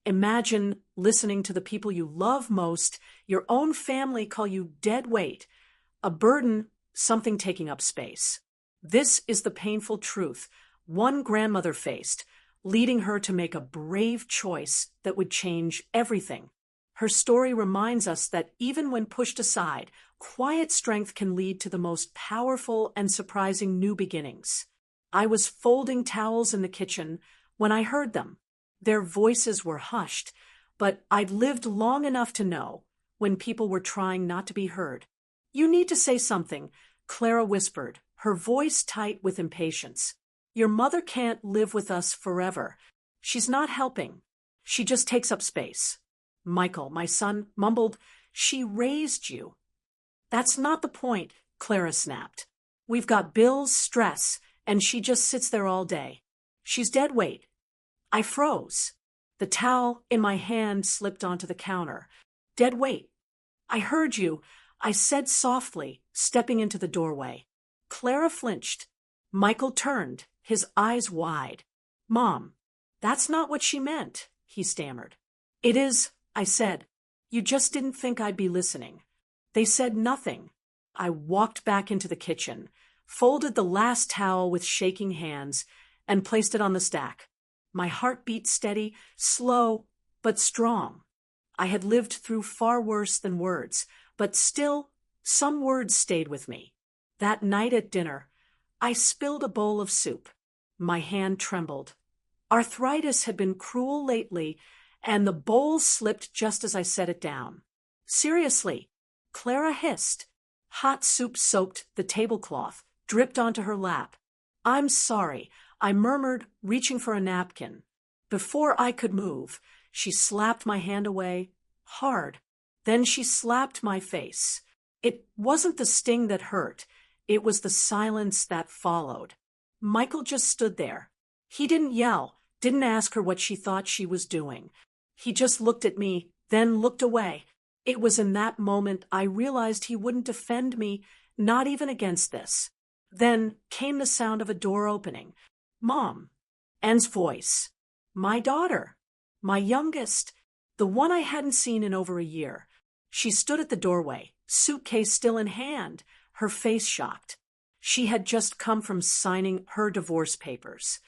Imagine listening to the people you love most, your own family, call you dead weight, a burden, something taking up space. This is the painful truth one grandmother faced, leading her to make a brave choice that would change everything. Her story reminds us that even when pushed aside, quiet strength can lead to the most powerful and surprising new beginnings. I was folding towels in the kitchen when I heard them. Their voices were hushed, but I'd lived long enough to know when people were trying not to be heard. "You need to say something," Clara whispered, her voice tight with impatience. "Your mother can't live with us forever. She's not helping. She just takes up space." Michael, my son, mumbled, "She raised you." "That's not the point," Clara snapped. "We've got bills, stress, and she just sits there all day. She's dead weight." I froze. The towel in my hand slipped onto the counter. "Dead weight." "I heard you," I said softly, stepping into the doorway. Clara flinched. Michael turned, his eyes wide. "Mom, that's not what she meant," he stammered. "It is," I said. "You just didn't think I'd be listening." They said nothing. I walked back into the kitchen, folded the last towel with shaking hands, and placed it on the stack. My heart beat steady, slow, but strong. I had lived through far worse than words, but still, some words stayed with me. That night at dinner, I spilled a bowl of soup. My hand trembled. Arthritis had been cruel lately, and the bowl slipped just as I set it down. "Seriously," Clara hissed. Hot soup soaked the tablecloth, dripped onto her lap. "I'm sorry," I murmured, reaching for a napkin. Before I could move, she slapped my hand away, hard. Then she slapped my face. It wasn't the sting that hurt. It was the silence that followed. Michael just stood there. He didn't yell, didn't ask her what she thought she was doing. He just looked at me, then looked away. It was in that moment I realized he wouldn't defend me, not even against this. Then came the sound of a door opening. "Mom." Anne's voice. My daughter. My youngest. The one I hadn't seen in over a year. She stood at the doorway, suitcase still in hand, her face shocked. She had just come from signing her divorce papers.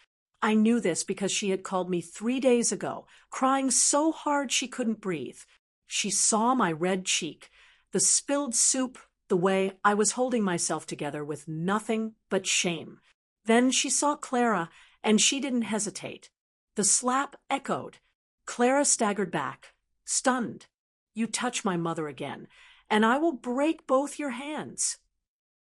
I knew this because she had called me 3 days ago, crying so hard she couldn't breathe. She saw my red cheek, the spilled soup, the way I was holding myself together with nothing but shame. Then she saw Clara, and she didn't hesitate. The slap echoed. Clara staggered back, stunned. "You touch my mother again, and I will break both your hands,"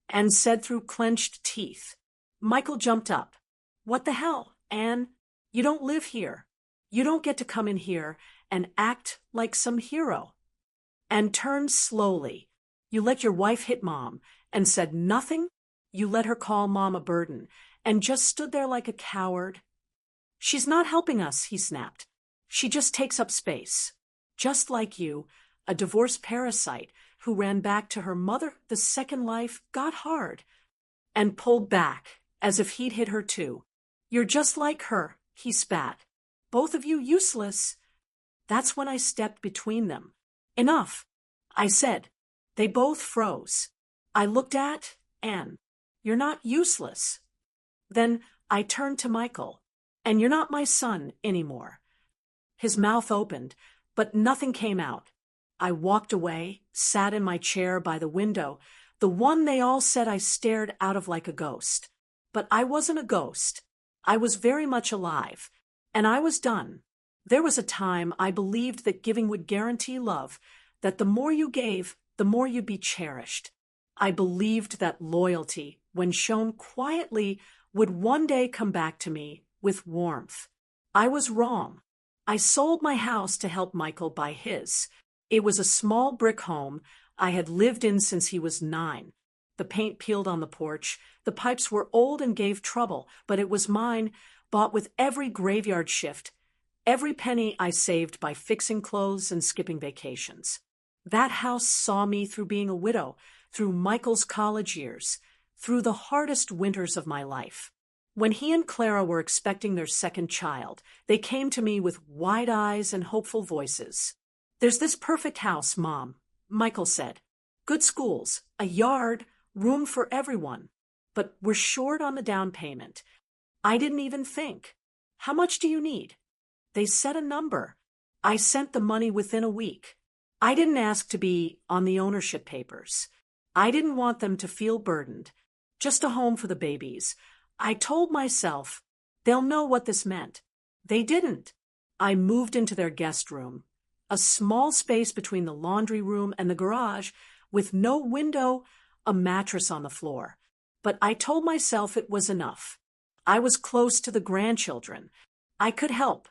Anne said through clenched teeth. Michael jumped up. "What the hell, Anne? You don't live here. You don't get to come in here and act like some hero." Anne turned slowly. "You let your wife hit Mom and said nothing? You let her call Mom a burden and just stood there like a coward?" "She's not helping us," he snapped. "She just takes up space. Just like you, a divorced parasite who ran back to her mother. The second life got hard," and pulled back, as if he'd hit her too. "You're just like her," he spat. "Both of you useless." That's when I stepped between them. "Enough," I said. They both froze. I looked at Anne. "You're not useless." Then I turned to Michael. "And you're not my son anymore." His mouth opened, but nothing came out. I walked away, sat in my chair by the window, the one they all said I stared out of like a ghost. But I wasn't a ghost. I was very much alive, and I was done. There was a time I believed that giving would guarantee love, that the more you gave, the more you'd be cherished. I believed that loyalty, when shown quietly, would one day come back to me with warmth. I was wrong. I sold my house to help Michael buy his. It was a small brick home I had lived in since he was 9. The paint peeled on the porch, the pipes were old and gave trouble, but it was mine, bought with every graveyard shift, every penny I saved by fixing clothes and skipping vacations. That house saw me through being a widow, through Michael's college years, through the hardest winters of my life. When he and Clara were expecting their second child, they came to me with wide eyes and hopeful voices. "There's this perfect house, Mom," Michael said. "Good schools, a yard, room for everyone. But we're short on the down payment." I didn't even think. "How much do you need?" They said a number. I sent the money within a week. I didn't ask to be on the ownership papers. I didn't want them to feel burdened. Just a home for the babies. I told myself, they'll know what this meant. They didn't. I moved into their guest room, a small space between the laundry room and the garage, with no window, a mattress on the floor. But I told myself it was enough. I was close to the grandchildren. I could help.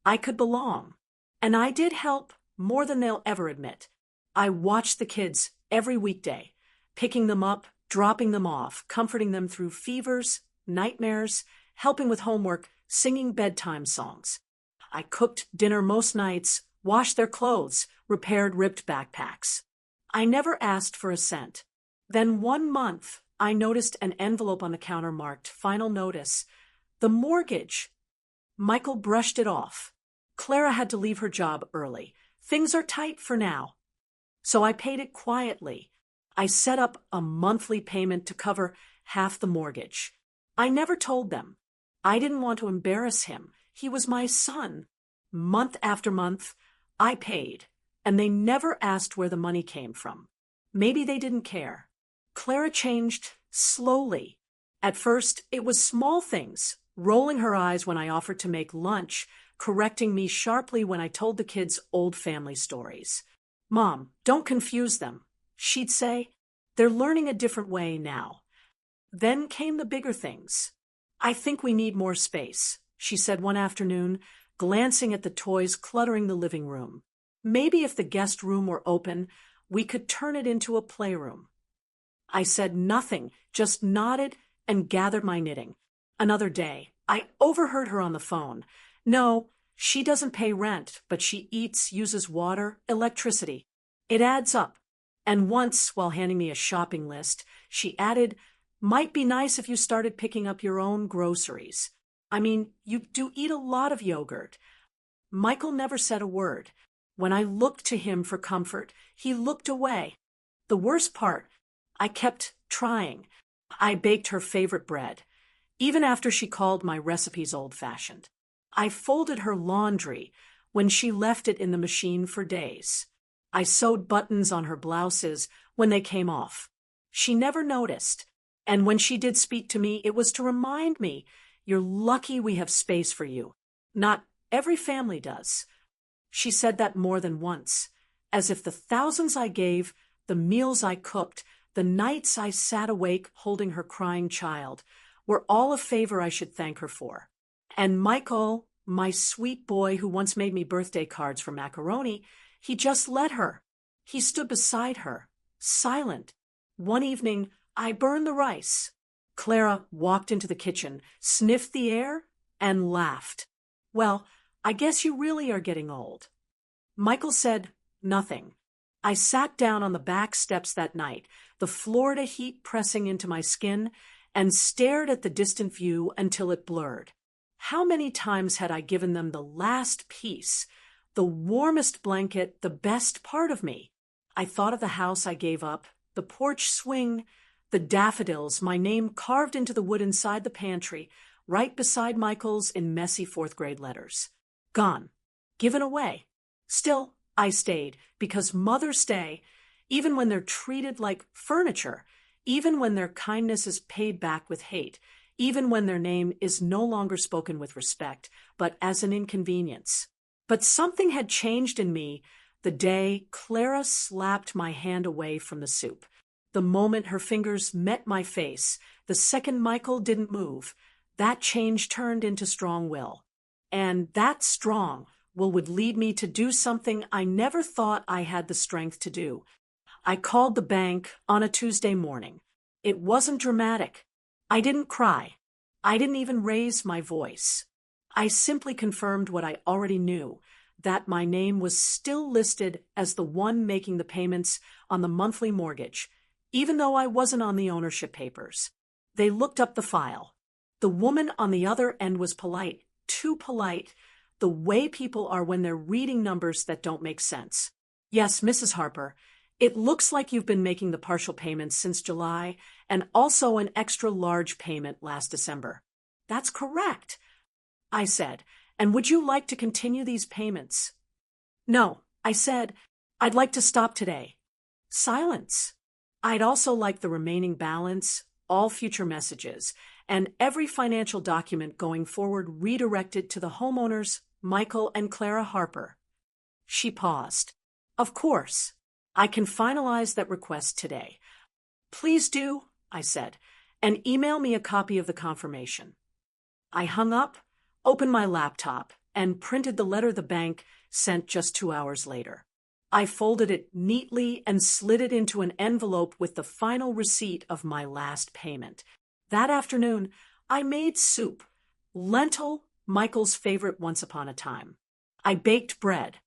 I could belong. And I did help more than they'll ever admit. I watched the kids every weekday, picking them up, dropping them off, comforting them through fevers, nightmares, helping with homework, singing bedtime songs. I cooked dinner most nights, washed their clothes, repaired ripped backpacks. I never asked for a cent. Then one month, I noticed an envelope on the counter marked "Final Notice." The mortgage. Michael brushed it off. Clara had to leave her job early. Things are tight for now. So I paid it quietly. I set up a monthly payment to cover half the mortgage. I never told them. I didn't want to embarrass him. He was my son. Month after month, I paid, and they never asked where the money came from. Maybe they didn't care. Clara changed slowly. At first, it was small things, rolling her eyes when I offered to make lunch, correcting me sharply when I told the kids old family stories. "Mom, don't confuse them," she'd say. "They're learning a different way now." Then came the bigger things. "I think we need more space," she said one afternoon, glancing at the toys cluttering the living room. "Maybe if the guest room were open, we could turn it into a playroom." I said nothing, just nodded and gathered my knitting. Another day, I overheard her on the phone. "No, she doesn't pay rent, but she eats, uses water, electricity. It adds up." And once, while handing me a shopping list, she added, "Might be nice if you started picking up your own groceries. I mean, you do eat a lot of yogurt." Michael never said a word. When I looked to him for comfort, he looked away. The worst part, I kept trying. I baked her favorite bread, even after she called my recipes old-fashioned. I folded her laundry when she left it in the machine for days. I sewed buttons on her blouses when they came off. She never noticed. And when she did speak to me, it was to remind me, "You're lucky we have space for you. Not every family does." She said that more than once, as if the thousands I gave, the meals I cooked, the nights I sat awake holding her crying child, were all a favor I should thank her for. And Michael, my sweet boy who once made me birthday cards for macaroni, he just let her. He stood beside her, silent. One evening, I burned the rice. Clara walked into the kitchen, sniffed the air, and laughed. "Well, I guess you really are getting old." Michael said nothing. I sat down on the back steps that night, the Florida heat pressing into my skin, and stared at the distant view until it blurred. How many times had I given them the last piece, the warmest blanket, the best part of me? I thought of the house I gave up, the porch swing, the daffodils, my name carved into the wood inside the pantry, right beside Michael's in messy fourth-grade letters. Gone. Given away. Still, I stayed, because mothers stay, even when they're treated like furniture, even when their kindness is paid back with hate, even when their name is no longer spoken with respect, but as an inconvenience. But something had changed in me the day Clara slapped my hand away from the soup. The moment her fingers met my face, the second Michael didn't move, that change turned into strong will. And that strong will would lead me to do something I never thought I had the strength to do. I called the bank on a Tuesday morning. It wasn't dramatic. I didn't cry. I didn't even raise my voice. I simply confirmed what I already knew, that my name was still listed as the one making the payments on the monthly mortgage, even though I wasn't on the ownership papers. They looked up the file. The woman on the other end was polite, too polite, the way people are when they're reading numbers that don't make sense. Yes, Mrs. Harper, it looks like you've been making the partial payments since July and also an extra large payment last December. That's correct, I said. And would you like to continue these payments? No, I said. I'd like to stop today. Silence. I'd also like the remaining balance, all future messages, and every financial document going forward redirected to the homeowners, Michael and Clara Harper. She paused. Of course. I can finalize that request today. Please do, I said, and email me a copy of the confirmation. I hung up, opened my laptop, and printed the letter the bank sent just 2 hours later. I folded it neatly and slid it into an envelope with the final receipt of my last payment. That afternoon, I made soup, lentil, Michael's favorite once upon a time. I baked bread.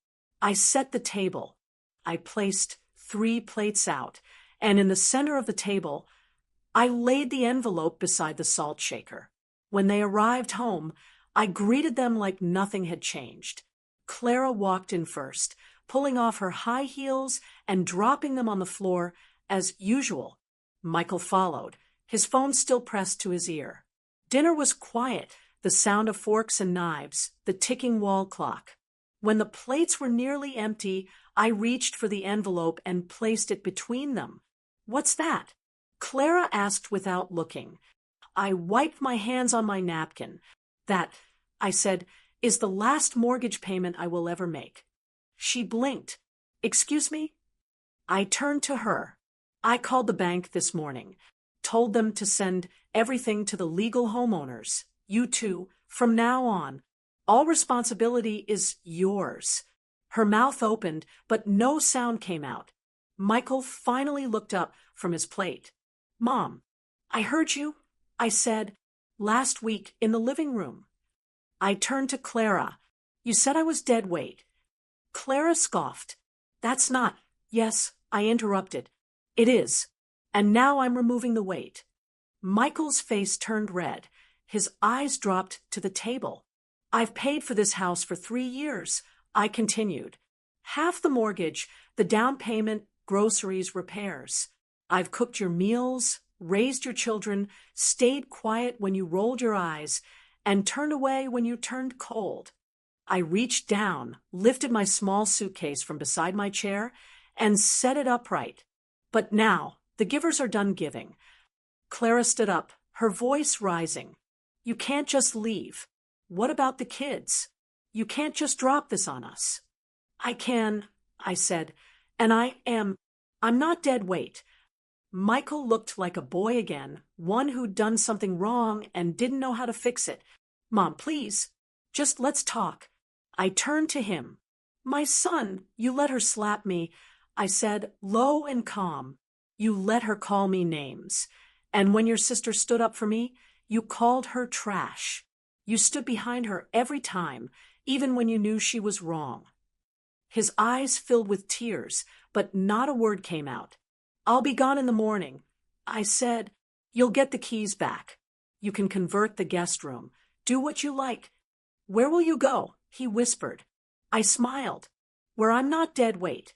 I set the table. I placed 3 plates out, and in the center of the table, I laid the envelope beside the salt shaker. When they arrived home, I greeted them like nothing had changed. Clara walked in first, pulling off her high heels and dropping them on the floor as usual. Michael followed, his phone still pressed to his ear. Dinner was quiet, the sound of forks and knives, the ticking wall clock. When the plates were nearly empty, I reached for the envelope and placed it between them. What's that? Clara asked without looking. I wiped my hands on my napkin. That, I said, is the last mortgage payment I will ever make. She blinked. Excuse me? I turned to her. I called the bank this morning, told them to send everything to the legal homeowners. You two, from now on, all responsibility is yours. Her mouth opened, but no sound came out. Michael finally looked up from his plate. Mom, I heard you, I said, last week in the living room. I turned to Clara. You said I was dead weight. Clara scoffed. That's not. Yes, I interrupted. It is. And now I'm removing the weight. Michael's face turned red. His eyes dropped to the table. I've paid for this house for 3 years, I continued. Half the mortgage, the down payment, groceries, repairs. I've cooked your meals, raised your children, stayed quiet when you rolled your eyes, and turned away when you turned cold. I reached down, lifted my small suitcase from beside my chair, and set it upright. But now, the givers are done giving. Clara stood up, her voice rising. You can't just leave. What about the kids? You can't just drop this on us. I can, I said, and I'm not dead weight. Michael looked like a boy again, one who'd done something wrong and didn't know how to fix it. Mom, please, just let's talk. I turned to him. My son, you let her slap me, I said, low and calm. You let her call me names. And when your sister stood up for me, you called her trash. You stood behind her every time, even when you knew she was wrong. His eyes filled with tears, but not a word came out. I'll be gone in the morning. I said, you'll get the keys back. You can convert the guest room. Do what you like. Where will you go? He whispered. I smiled. Where I'm not dead weight.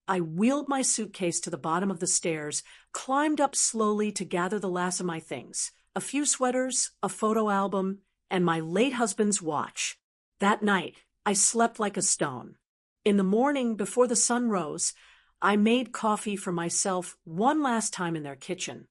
I wheeled my suitcase to the bottom of the stairs, climbed up slowly to gather the last of my things. A few sweaters, a photo album, and my late husband's watch. That night, I slept like a stone. In the morning, before the sun rose, I made coffee for myself one last time in their kitchen.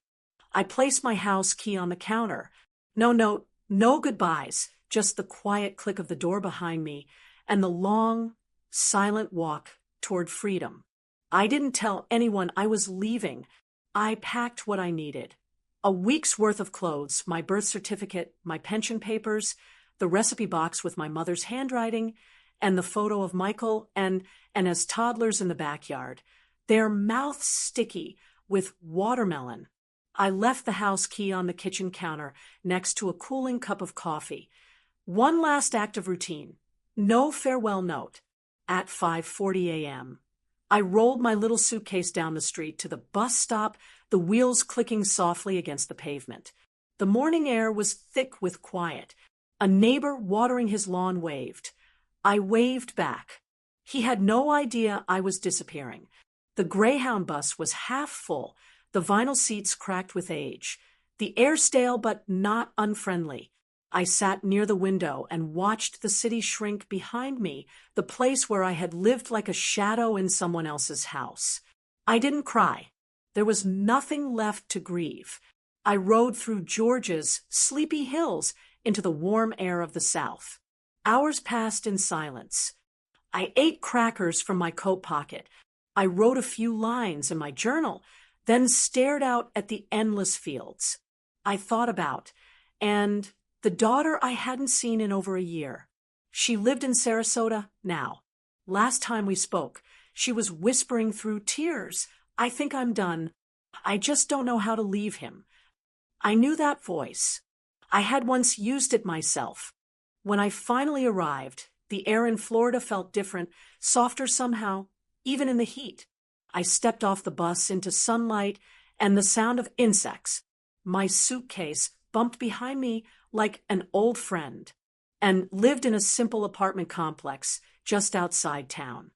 I placed my house key on the counter. No note, no goodbyes, just the quiet click of the door behind me and the long, silent walk toward freedom. I didn't tell anyone I was leaving. I packed what I needed. A week's worth of clothes, my birth certificate, my pension papers, the recipe box with my mother's handwriting, and the photo of Michael and as toddlers in the backyard, their mouths sticky with watermelon. I left the house key on the kitchen counter next to a cooling cup of coffee. One last act of routine. No farewell note. At 5:40 a.m. I rolled my little suitcase down the street to the bus stop, the wheels clicking softly against the pavement. The morning air was thick with quiet. A neighbor watering his lawn waved. I waved back. He had no idea I was disappearing. The Greyhound bus was half full, the vinyl seats cracked with age. The air stale but not unfriendly. I sat near the window and watched the city shrink behind me, the place where I had lived like a shadow in someone else's house. I didn't cry. There was nothing left to grieve. I rode through Georgia's sleepy hills into the warm air of the South. Hours passed in silence. I ate crackers from my coat pocket. I wrote a few lines in my journal, then stared out at the endless fields. I thought about, and the daughter I hadn't seen in over a year. She lived in Sarasota now. Last time we spoke, she was whispering through tears, "I think I'm done. I just don't know how to leave him." I knew that voice. I had once used it myself. When I finally arrived, the air in Florida felt different, softer somehow, even in the heat. I stepped off the bus into sunlight and the sound of insects. My suitcase bumped behind me like an old friend, and lived in a simple apartment complex just outside town.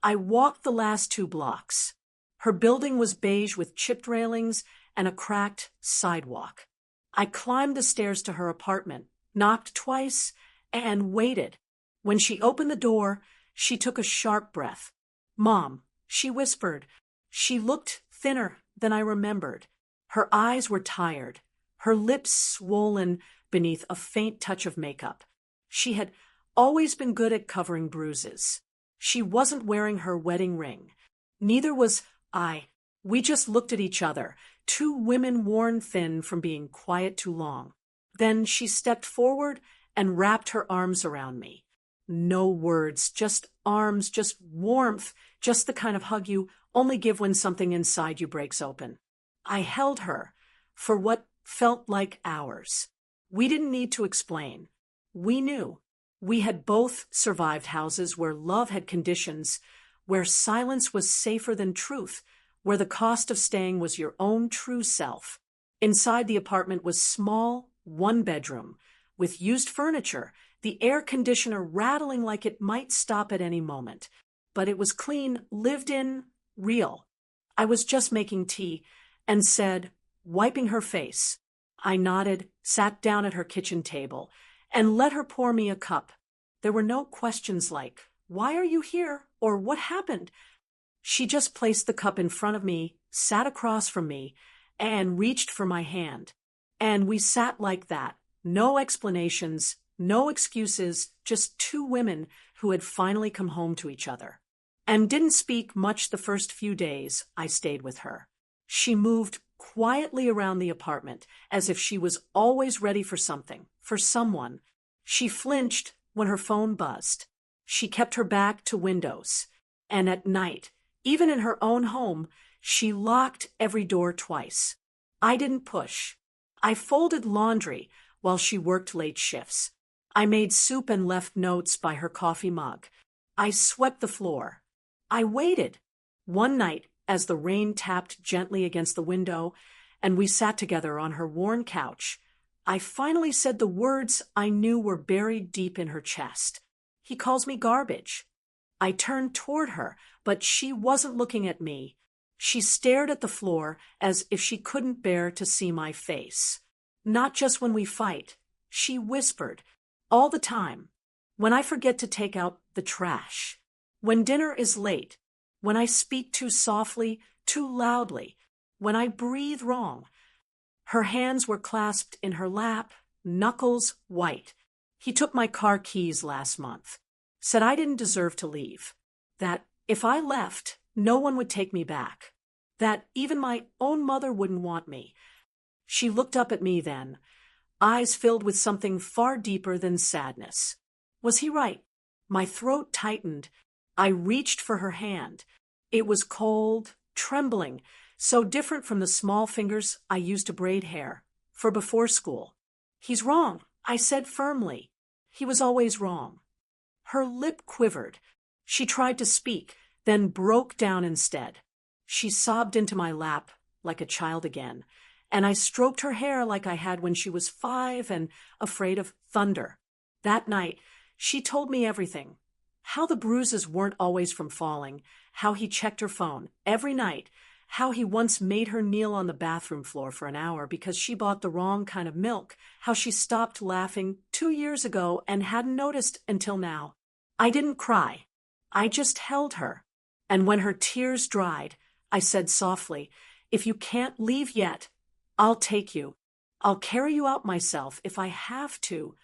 I walked the last 2 blocks. Her building was beige with chipped railings and a cracked sidewalk. I climbed the stairs to her apartment, knocked twice, and waited. When she opened the door, she took a sharp breath. "Mom," she whispered. She looked thinner than I remembered. Her eyes were tired, her lips swollen beneath a faint touch of makeup. She had always been good at covering bruises. She wasn't wearing her wedding ring. Neither was I. We just looked at each other, 2 women worn thin from being quiet too long. Then she stepped forward and wrapped her arms around me. No words, just arms, just warmth, just the kind of hug you only give when something inside you breaks open. I held her for what felt like hours. We didn't need to explain. We knew. We had both survived houses where love had conditions, where silence was safer than truth, where the cost of staying was your own true self. Inside the apartment was small, 1 bedroom, with used furniture, the air conditioner rattling like it might stop at any moment. But it was clean, lived in, real. I was just making tea and said, wiping her face. I nodded, sat down at her kitchen table, and let her pour me a cup. There were no questions like, "Why are you here?" or "What happened?" She just placed the cup in front of me, sat across from me, and reached for my hand. And we sat like that. No explanations, no excuses, just 2 women who had finally come home to each other. And didn't speak much the first few days I stayed with her. She moved quietly around the apartment, as if she was always ready for something, for someone. She flinched when her phone buzzed. She kept her back to windows. And at night, even in her own home, she locked every door twice. I didn't push. I folded laundry while she worked late shifts. I made soup and left notes by her coffee mug. I swept the floor. I waited. One night, as the rain tapped gently against the window, and we sat together on her worn couch, I finally said the words I knew were buried deep in her chest. "He calls me garbage." I turned toward her, but she wasn't looking at me. She stared at the floor as if she couldn't bear to see my face. "Not just when we fight," she whispered, "all the time. When I forget to take out the trash. When dinner is late. When I speak too softly, too loudly. When I breathe wrong." Her hands were clasped in her lap, knuckles white. "He took my car keys last month. Said I didn't deserve to leave. That if I left, no one would take me back. That even my own mother wouldn't want me." She looked up at me then, eyes filled with something far deeper than sadness. Was he right? My throat tightened. I reached for her hand. It was cold, trembling, so different from the small fingers I used to braid hair, for before school. "He's wrong," I said firmly. "He was always wrong." Her lip quivered. She tried to speak, then broke down instead. She sobbed into my lap like a child again, and I stroked her hair like I had when she was 5 and afraid of thunder. That night, she told me everything. How the bruises weren't always from falling, how he checked her phone every night, how he once made her kneel on the bathroom floor for an hour because she bought the wrong kind of milk, how she stopped laughing 2 years ago and hadn't noticed until now. I didn't cry. I just held her. And when her tears dried, I said softly, "If you can't leave yet, I'll take you. I'll carry you out myself if I have to."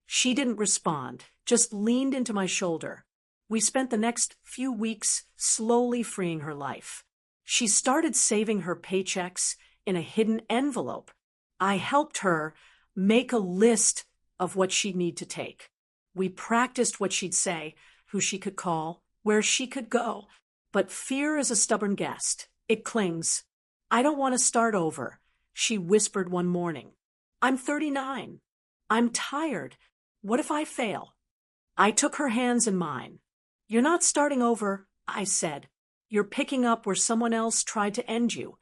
She didn't respond, just leaned into my shoulder. We spent the next few weeks slowly freeing her life. She started saving her paychecks in a hidden envelope. I helped her make a list of what she'd need to take. We practiced what she'd say, who she could call, where she could go. But fear is a stubborn guest. It clings. "I don't want to start over," she whispered one morning. "I'm 39. I'm tired. What if I fail?" I took her hands in mine. "You're not starting over," I said. "You're picking up where someone else tried to end you."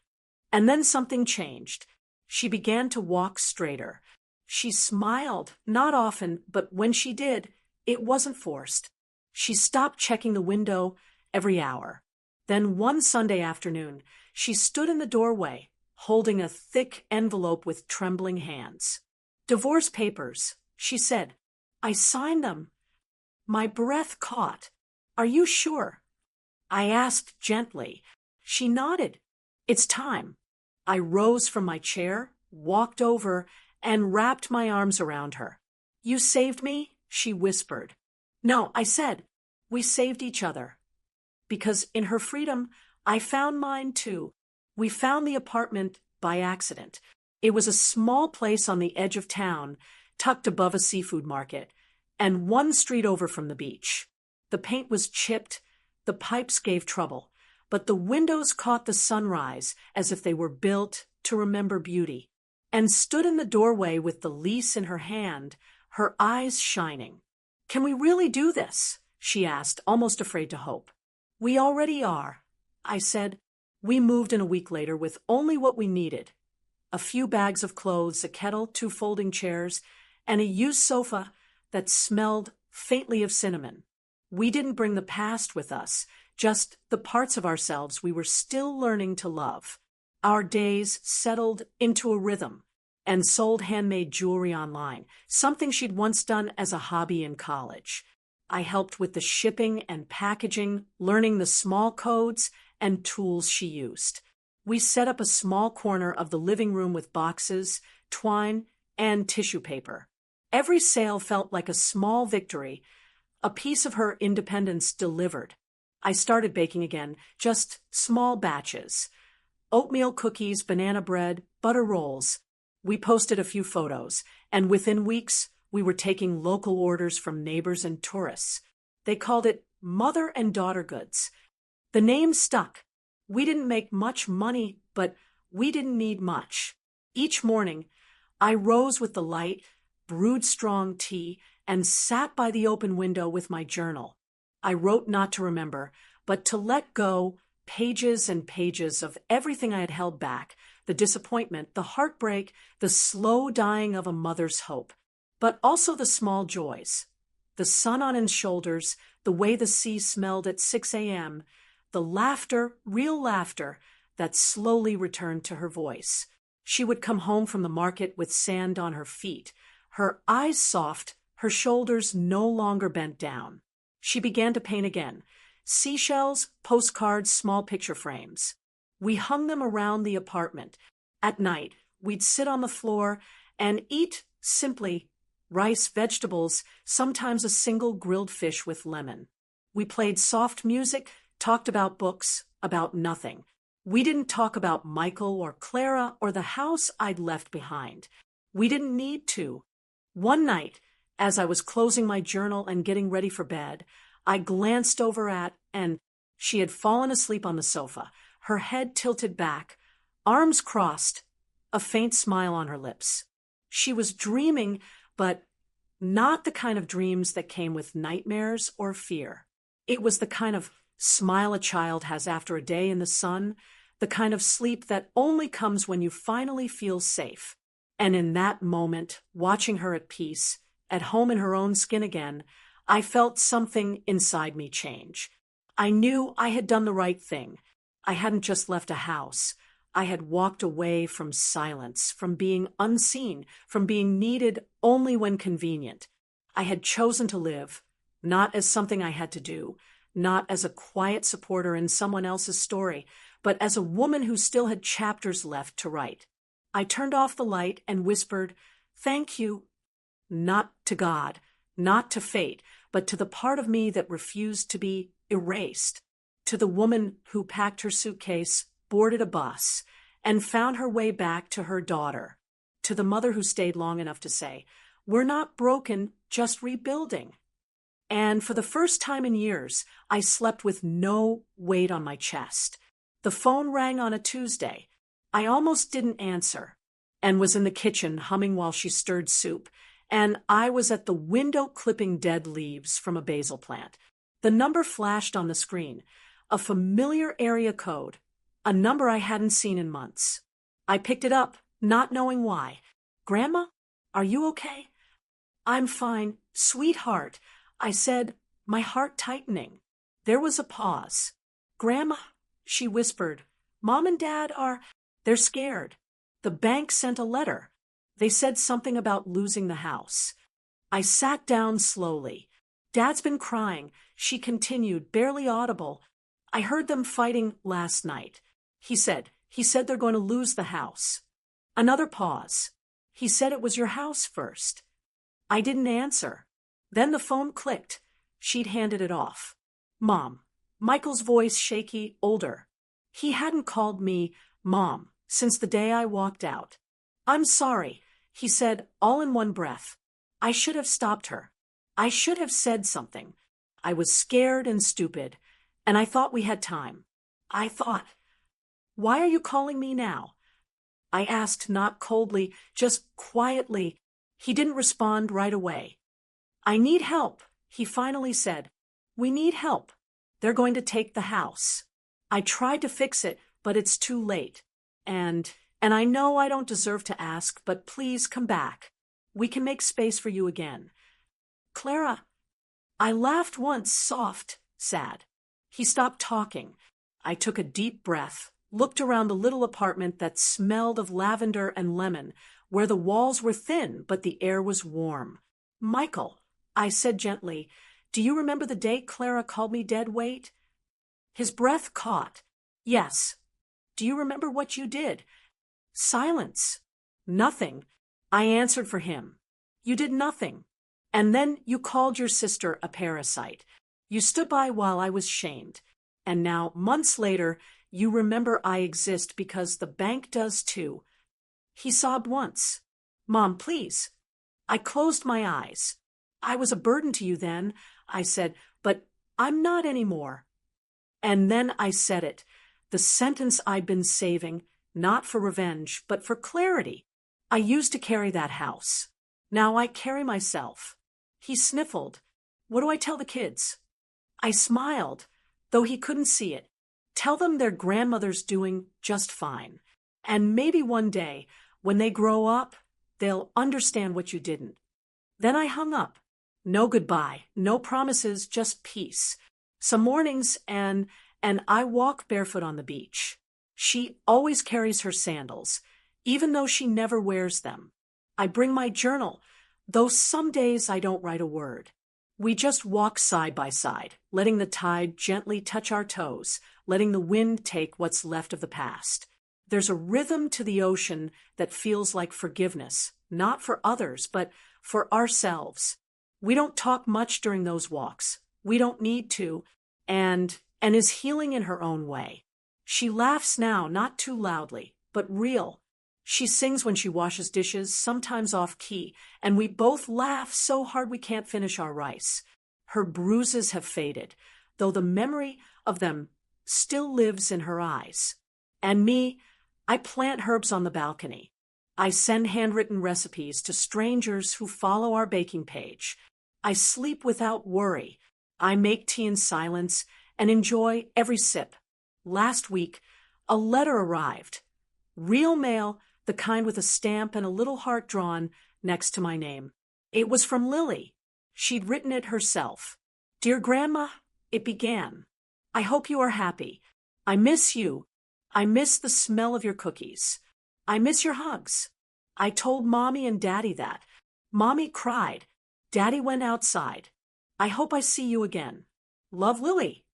And then something changed. She began to walk straighter. She smiled, not often, but when she did, it wasn't forced. She stopped checking the window every hour. Then one Sunday afternoon, she stood in the doorway, holding a thick envelope with trembling hands. "Divorce papers," she said. "I signed them." My breath caught. "Are you sure?" I asked gently. She nodded. "It's time." I rose from my chair, walked over, and wrapped my arms around her. "You saved me?" she whispered. "No," I said. "We saved each other." Because in her freedom, I found mine too. We found the apartment by accident. It was a small place on the edge of town, tucked above a seafood market, and one street over from the beach. The paint was chipped, the pipes gave trouble, but the windows caught the sunrise as if they were built to remember beauty, and stood in the doorway with the lease in her hand, her eyes shining. "Can we really do this?" she asked, almost afraid to hope. "We already are," I said. We moved in a week later with only what we needed: a few bags of clothes, a kettle, 2 folding chairs, and a used sofa that smelled faintly of cinnamon. We didn't bring the past with us, just the parts of ourselves we were still learning to love. Our days settled into a rhythm, and sold handmade jewelry online, something she'd once done as a hobby in college. I helped with the shipping and packaging, learning the small codes and tools she used. We set up a small corner of the living room with boxes, twine, and tissue paper. Every sale felt like a small victory, a piece of her independence delivered. I started baking again, just small batches. Oatmeal cookies, banana bread, butter rolls. We posted a few photos, and within weeks, we were taking local orders from neighbors and tourists. They called it mother and daughter goods. The name stuck. We didn't make much money, but we didn't need much. Each morning, I rose with the light, brewed strong tea, and sat by the open window with my journal. I wrote not to remember, but to let go pages and pages of everything I had held back, the disappointment, the heartbreak, the slow dying of a mother's hope, but also the small joys. The sun on his shoulders, the way the sea smelled at 6 a.m., the laughter, real laughter, that slowly returned to her voice. She would come home from the market with sand on her feet, her eyes soft, her shoulders no longer bent down. She began to paint again. Seashells, postcards, small picture frames. We hung them around the apartment. At night, we'd sit on the floor and eat simply rice, vegetables, sometimes a single grilled fish with lemon. We played soft music, talked about books, about nothing. We didn't talk about Michael or Clara or the house I'd left behind. We didn't need to. One night, as I was closing my journal and getting ready for bed, I glanced over at, and she had fallen asleep on the sofa, her head tilted back, arms crossed, a faint smile on her lips. She was dreaming, but not the kind of dreams that came with nightmares or fear. It was the kind of smile a child has after a day in the sun, the kind of sleep that only comes when you finally feel safe. And in that moment, watching her at peace, at home in her own skin again, I felt something inside me change. I knew I had done the right thing. I hadn't just left a house. I had walked away from silence, from being unseen, from being needed only when convenient. I had chosen to live, not as something I had to do, not as a quiet supporter in someone else's story, but as a woman who still had chapters left to write. I turned off the light and whispered, "Thank you," not to God, not to fate, but to the part of me that refused to be erased, to the woman who packed her suitcase, boarded a bus, and found her way back to her daughter, to the mother who stayed long enough to say, "We're not broken, just rebuilding." And for the first time in years, I slept with no weight on my chest. The phone rang on a Tuesday. I almost didn't answer, and was in the kitchen humming while she stirred soup, and I was at the window clipping dead leaves from a basil plant. The number flashed on the screen, a familiar area code, a number I hadn't seen in months. I picked it up, not knowing why. "Grandma, are you okay?" "I'm fine, sweetheart," I said, my heart tightening. There was a pause. "Grandma," she whispered, "Mom and Dad they're scared. The bank sent a letter. They said something about losing the house." I sat down slowly. "Dad's been crying," she continued, barely audible. "I heard them fighting last night. He said they're going to lose the house." Another pause. "He said it was your house first." I didn't answer. Then the phone clicked. She'd handed it off. "Mom." Michael's voice shaky, older. He hadn't called me Mom since the day I walked out. "I'm sorry," he said, all in one breath. I should have stopped her. I should have said something. I was scared and stupid, and I thought we had time. I thought, "Why are you calling me now?" I asked, not coldly, just quietly. He didn't respond right away. "I need help," he finally said. "We need help. They're going to take the house. I tried to fix it, but it's too late. And I know I don't deserve to ask, but please come back. We can make space for you again." "Clara." I laughed once, soft, sad. He stopped talking. I took a deep breath, looked around the little apartment that smelled of lavender and lemon, where the walls were thin but the air was warm. "Michael," I said gently, "do you remember the day Clara called me dead weight?" His breath caught. "Yes." "Do you remember what you did?" Silence. "Nothing." I answered for him. "You did nothing. And then you called your sister a parasite. You stood by while I was shamed. And now, months later, you remember I exist because the bank does too." He sobbed once. "Mom, please." I closed my eyes. "I was a burden to you then," I said, "but I'm not anymore." And then I said it, the sentence I'd been saving, not for revenge, but for clarity. "I used to carry that house. Now I carry myself." He sniffled. "What do I tell the kids?" I smiled, though he couldn't see it. "Tell them their grandmother's doing just fine. And maybe one day, when they grow up, they'll understand what you didn't." Then I hung up. No goodbye, no promises, just peace. Some mornings and I walk barefoot on the beach. She always carries her sandals, even though she never wears them. I bring my journal, though some days I don't write a word. We just walk side by side, letting the tide gently touch our toes, letting the wind take what's left of the past. There's a rhythm to the ocean that feels like forgiveness, not for others, but for ourselves. We don't talk much during those walks. We don't need to, and is healing in her own way. She laughs now, not too loudly, but real. She sings when she washes dishes, sometimes off key, and we both laugh so hard we can't finish our rice. Her bruises have faded, though the memory of them still lives in her eyes. And me, I plant herbs on the balcony. I send handwritten recipes to strangers who follow our baking page. I sleep without worry. I make tea in silence and enjoy every sip. Last week, A letter arrived. Real mail, the kind with a stamp and a little heart drawn next to my name. It was from Lily. She'd written it herself. Dear Grandma, it began. I hope you are happy. I miss you. I miss the smell of your cookies. I miss your hugs. I told Mommy and Daddy that. Mommy cried. Daddy went outside. I hope I see you again. Love, Lily.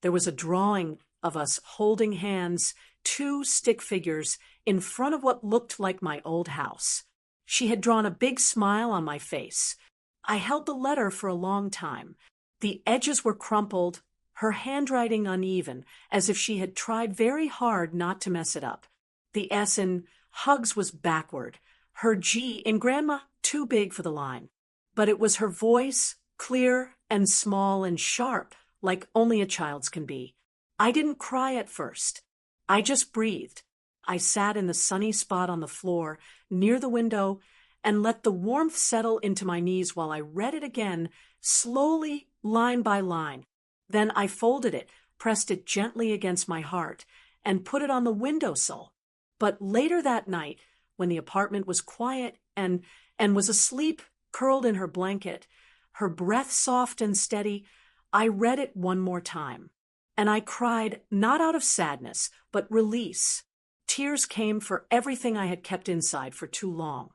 There was a drawing of us holding hands, two stick figures, in front of what looked like my old house. She had drawn a big smile on my face. I held the letter for a long time. The edges were crumpled, her handwriting uneven, as if she had tried very hard not to mess it up. The S in hugs was backward, her G in Grandma too big for the line. But it was her voice, clear and small and sharp, like only a child's can be. I didn't cry at first. I just breathed. I sat in the sunny spot on the floor, near the window, and let the warmth settle into my knees while I read it again, slowly, line by line. Then I folded it, pressed it gently against my heart, and put it on the windowsill. But later that night, when the apartment was quiet and was asleep, curled in her blanket, her breath soft and steady, I read it one more time. And I cried not out of sadness, but release. Tears came for everything I had kept inside for too long.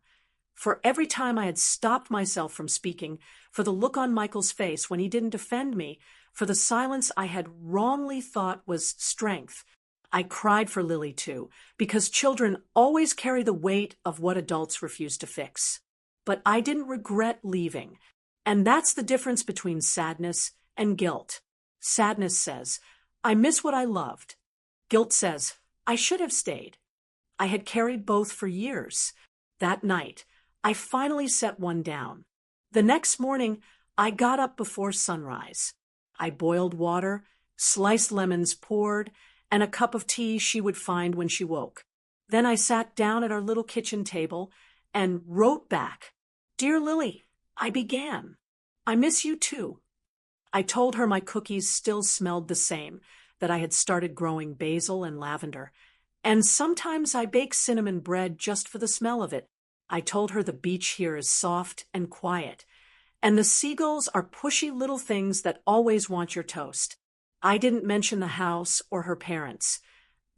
For every time I had stopped myself from speaking, for the look on Michael's face when he didn't defend me, for the silence I had wrongly thought was strength. I cried for Lily too, because children always carry the weight of what adults refuse to fix. But I didn't regret leaving. And that's the difference between sadness and guilt. Sadness says, I miss what I loved. Guilt says, I should have stayed. I had carried both for years. That night, I finally set one down. The next morning, I got up before sunrise. I boiled water, sliced lemons poured, and a cup of tea she would find when she woke. Then I sat down at our little kitchen table and wrote back, Dear Lily, I began. I miss you too. I told her my cookies still smelled the same, that I had started growing basil and lavender, and sometimes I bake cinnamon bread just for the smell of it. I told her the beach here is soft and quiet, and the seagulls are pushy little things that always want your toast. I didn't mention the house or her parents.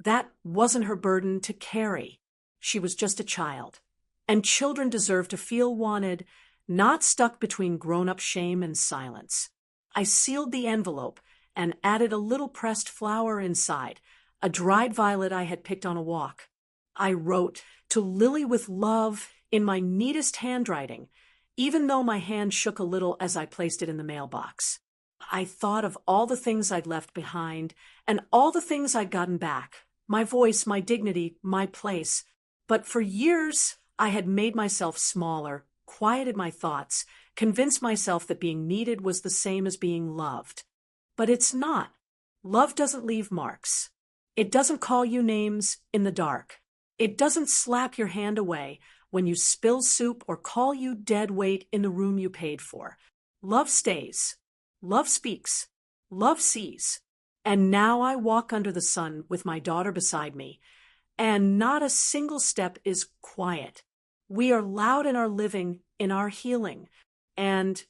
That wasn't her burden to carry. She was just a child. And children deserve to feel wanted, not stuck between grown-up shame and silence. I sealed the envelope and added a little pressed flower inside, a dried violet I had picked on a walk. I wrote, To Lily with love, in my neatest handwriting, even though my hand shook a little as I placed it in the mailbox. I thought of all the things I'd left behind and all the things I'd gotten back, my voice, my dignity, my place. But for years, I had made myself smaller, quieted my thoughts, convinced myself that being needed was the same as being loved. But it's not. Love doesn't leave marks. It doesn't call you names in the dark. It doesn't slap your hand away when you spill soup or call you dead weight in the room you paid for. Love stays. Love speaks. Love sees. And now I walk under the sun with my daughter beside me, and not a single step is quiet. We are loud in our living, in our healing. And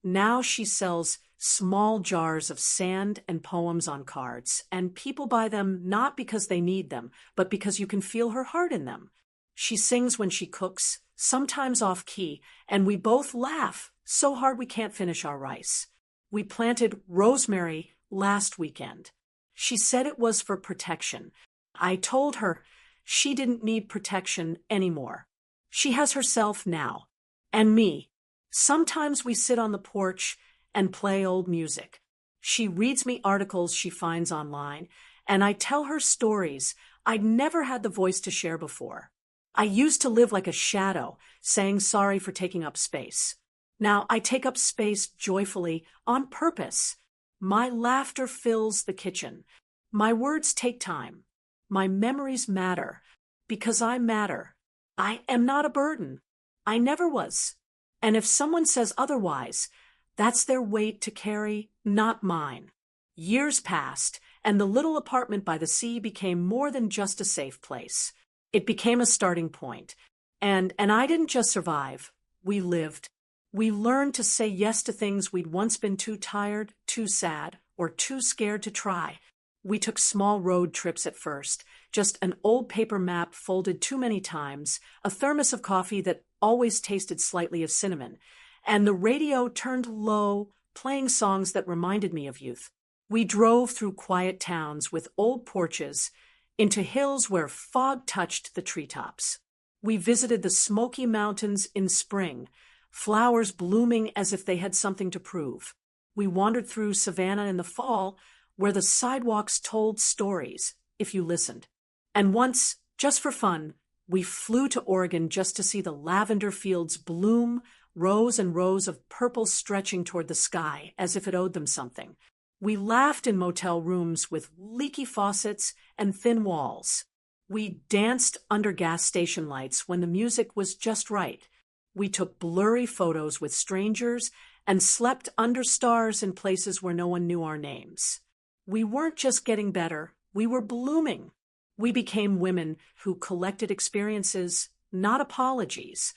now she sells small jars of sand and poems on cards, and people buy them not because they need them, but because you can feel her heart in them. She sings when she cooks, sometimes off key, and we both laugh so hard we can't finish our rice. We planted rosemary last weekend. She said it was for protection. I told her she didn't need protection anymore. She has herself now. And me. Sometimes we sit on the porch and play old music. She reads me articles she finds online, and I tell her stories I'd never had the voice to share before. I used to live like a shadow, saying sorry for taking up space. Now I take up space joyfully, on purpose. My laughter fills the kitchen. My words take time. My memories matter, because I matter. I am not a burden. I never was. And if someone says otherwise, that's their weight to carry, not mine. Years passed, and the little apartment by the sea became more than just a safe place. It became a starting point. And I didn't just survive. We lived. We learned to say yes to things we'd once been too tired, too sad, or too scared to try. We took small road trips at first, just an old paper map folded too many times, a thermos of coffee that always tasted slightly of cinnamon, and the radio turned low, playing songs that reminded me of youth. We drove through quiet towns with old porches into hills where fog touched the treetops. We visited the Smoky Mountains in spring, flowers blooming as if they had something to prove. We wandered through Savannah in the fall, where the sidewalks told stories, if you listened. And once, just for fun, we flew to Oregon just to see the lavender fields bloom, rows and rows of purple stretching toward the sky as if it owed them something. We laughed in motel rooms with leaky faucets and thin walls. We danced under gas station lights when the music was just right. We took blurry photos with strangers and slept under stars in places where no one knew our names. We weren't just getting better, we were blooming. We became women who collected experiences, not apologies,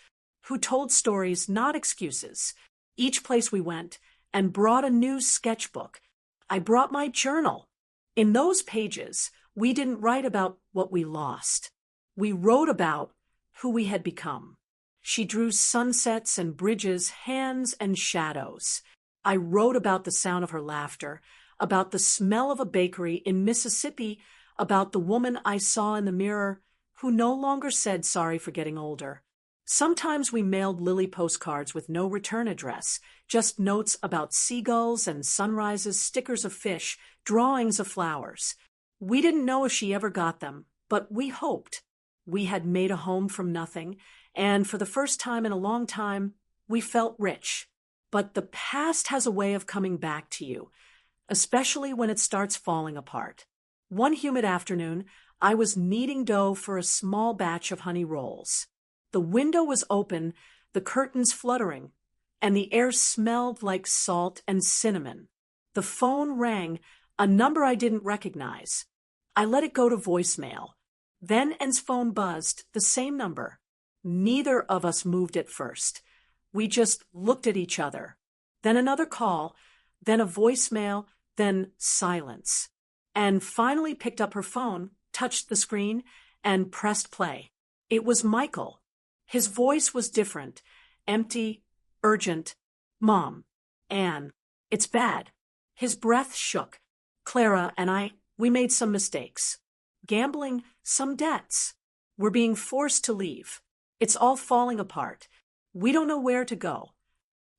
who told stories, not excuses. Each place we went, and brought a new sketchbook. I brought my journal. In those pages, we didn't write about what we lost. We wrote about who we had become. She drew sunsets and bridges, hands and shadows. I wrote about the sound of her laughter, about the smell of a bakery in Mississippi, about the woman I saw in the mirror who no longer said sorry for getting older. Sometimes we mailed Lily postcards with no return address, just notes about seagulls and sunrises, stickers of fish, drawings of flowers. We didn't know if she ever got them, but we hoped. We had made a home from nothing, and for the first time in a long time, we felt rich. But the past has a way of coming back to you, especially when it starts falling apart. One humid afternoon, I was kneading dough for a small batch of honey rolls. The window was open, the curtains fluttering, and the air smelled like salt and cinnamon. The phone rang, a number I didn't recognize. I let it go to voicemail. Then Ann's phone buzzed, the same number. Neither of us moved at first. We just looked at each other. Then another call, then a voicemail, then silence. Anne finally picked up her phone, touched the screen, and pressed play. It was Michael. His voice was different, empty, urgent. Mom, Anne, it's bad. His breath shook. Clara and I, we made some mistakes. Gambling, some debts. We're being forced to leave. It's all falling apart. We don't know where to go.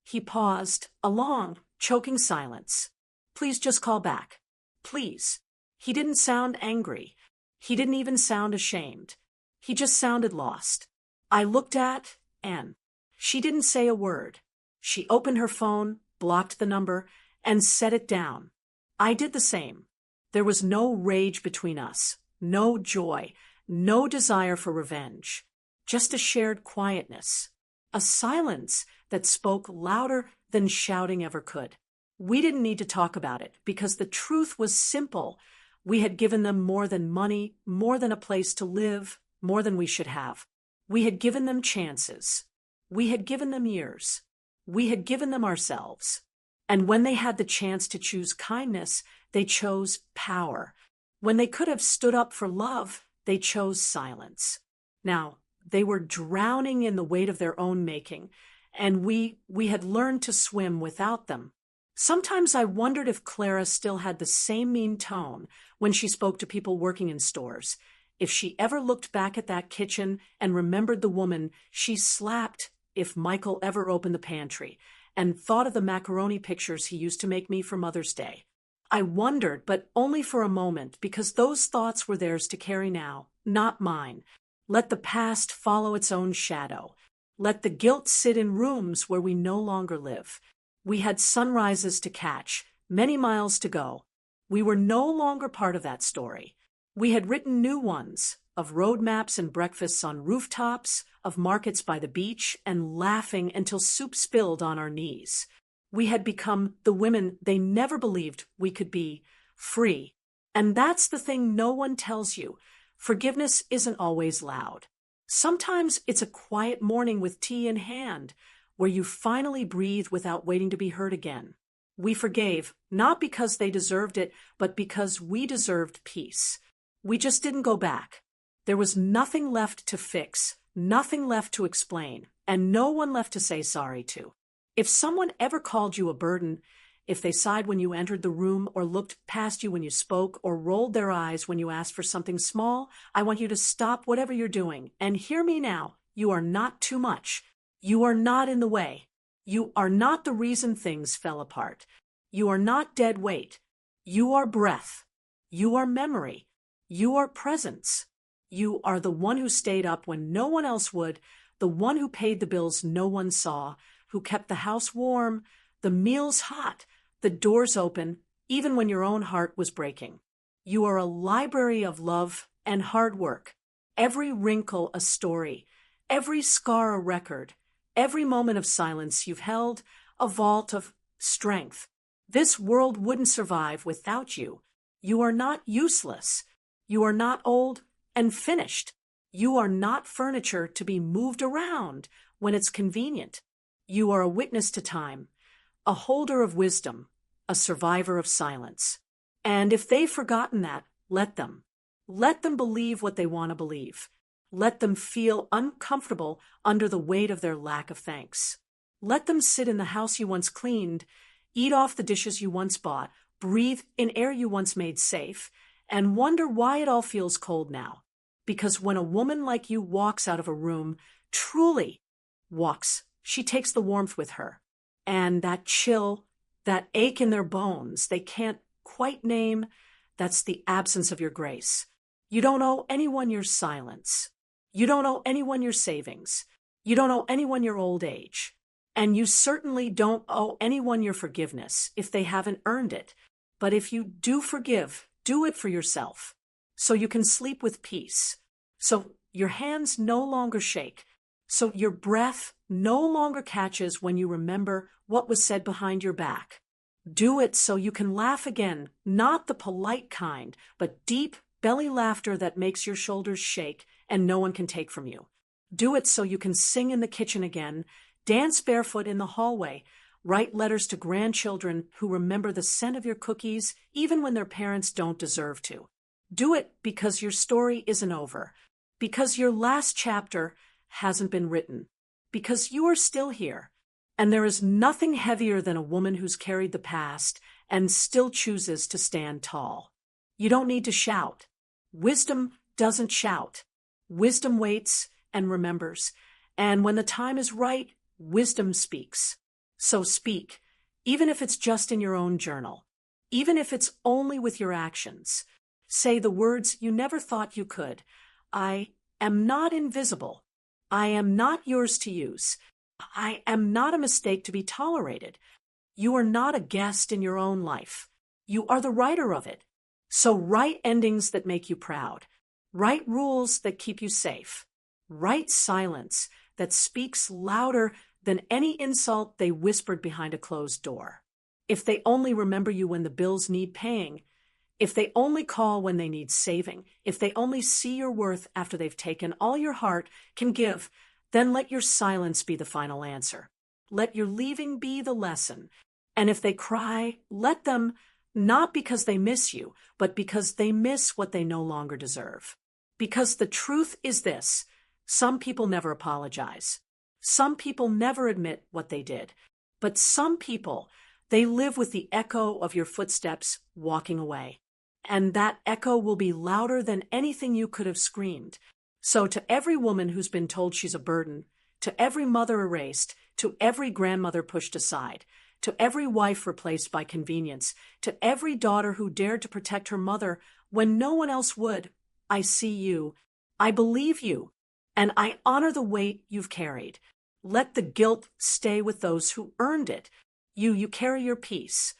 He paused, a long, choking silence. Please just call back. Please. He didn't sound angry. He didn't even sound ashamed. He just sounded lost. I looked at Anne. She didn't say a word. She opened her phone, blocked the number, and set it down. I did the same. There was no rage between us, no joy, no desire for revenge, just a shared quietness, a silence that spoke louder than shouting ever could. We didn't need to talk about it because the truth was simple. We had given them more than money, more than a place to live, more than we should have. We had given them chances. We had given them years. We had given them ourselves. And when they had the chance to choose kindness, they chose power. When they could have stood up for love, they chose silence. Now, they were drowning in the weight of their own making, and we had learned to swim without them. Sometimes I wondered if Clara still had the same mean tone when she spoke to people working in stores. If she ever looked back at that kitchen and remembered the woman she slapped if Michael ever opened the pantry, and thought of the macaroni pictures he used to make me for Mother's Day. I wondered, but only for a moment, because those thoughts were theirs to carry now, not mine. Let the past follow its own shadow. Let the guilt sit in rooms where we no longer live. We had sunrises to catch, many miles to go. We were no longer part of that story. We had written new ones, of road maps and breakfasts on rooftops, of markets by the beach, and laughing until soup spilled on our knees. We had become the women they never believed we could be, free. And that's the thing no one tells you. Forgiveness isn't always loud. Sometimes it's a quiet morning with tea in hand, where you finally breathe without waiting to be heard again. We forgave, not because they deserved it, but because we deserved peace. We just didn't go back. There was nothing left to fix, nothing left to explain, and no one left to say sorry to. If someone ever called you a burden, if they sighed when you entered the room or looked past you when you spoke or rolled their eyes when you asked for something small, I want you to stop whatever you're doing and hear me now. You are not too much. You are not in the way. You are not the reason things fell apart. You are not dead weight. You are breath. You are memory. You are presence. You are the one who stayed up when no one else would, the one who paid the bills no one saw, who kept the house warm, the meals hot, the doors open, even when your own heart was breaking. You are a library of love and hard work. Every wrinkle a story, every scar a record, every moment of silence you've held a vault of strength. This world wouldn't survive without you. You are not useless. You are not old and finished. You are not furniture to be moved around when it's convenient. You are a witness to time, a holder of wisdom, a survivor of silence. And if they've forgotten that, let them. Let them believe what they want to believe. Let them feel uncomfortable under the weight of their lack of thanks. Let them sit in the house you once cleaned, eat off the dishes you once bought, breathe in air you once made safe, and wonder why it all feels cold now. Because when a woman like you walks out of a room, truly walks, she takes the warmth with her. And that chill, that ache in their bones they can't quite name, that's the absence of your grace. You don't owe anyone your silence. You don't owe anyone your savings. You don't owe anyone your old age. And you certainly don't owe anyone your forgiveness if they haven't earned it. But if you do forgive, do it for yourself, so you can sleep with peace, so your hands no longer shake, so your breath no longer catches when you remember what was said behind your back. Do it so you can laugh again, not the polite kind, but deep belly laughter that makes your shoulders shake and no one can take from you. Do it so you can sing in the kitchen again, dance barefoot in the hallway, write letters to grandchildren who remember the scent of your cookies even when their parents don't deserve to. Do it because your story isn't over, because your last chapter hasn't been written, because you are still here. And there is nothing heavier than a woman who's carried the past and still chooses to stand tall. You don't need to shout. Wisdom doesn't shout. Wisdom waits and remembers. And when the time is right, wisdom speaks. So speak, even if it's just in your own journal, even if it's only with your actions. Say the words you never thought you could. I am not invisible. I am not yours to use. I am not a mistake to be tolerated. You are not a guest in your own life. You are the writer of it. So write endings that make you proud. Write rules that keep you safe. Write silence that speaks louder than any insult they whispered behind a closed door. If they only remember you when the bills need paying, if they only call when they need saving, if they only see your worth after they've taken all your heart can give, then let your silence be the final answer. Let your leaving be the lesson. And if they cry, let them, not because they miss you, but because they miss what they no longer deserve. Because the truth is this: some people never apologize. Some people never admit what they did. But some people, they live with the echo of your footsteps walking away. And that echo will be louder than anything you could have screamed. So to every woman who's been told she's a burden, to every mother erased, to every grandmother pushed aside, to every wife replaced by convenience, to every daughter who dared to protect her mother when no one else would, I see you, I believe you, and I honor the weight you've carried. Let the guilt stay with those who earned it. You carry your peace.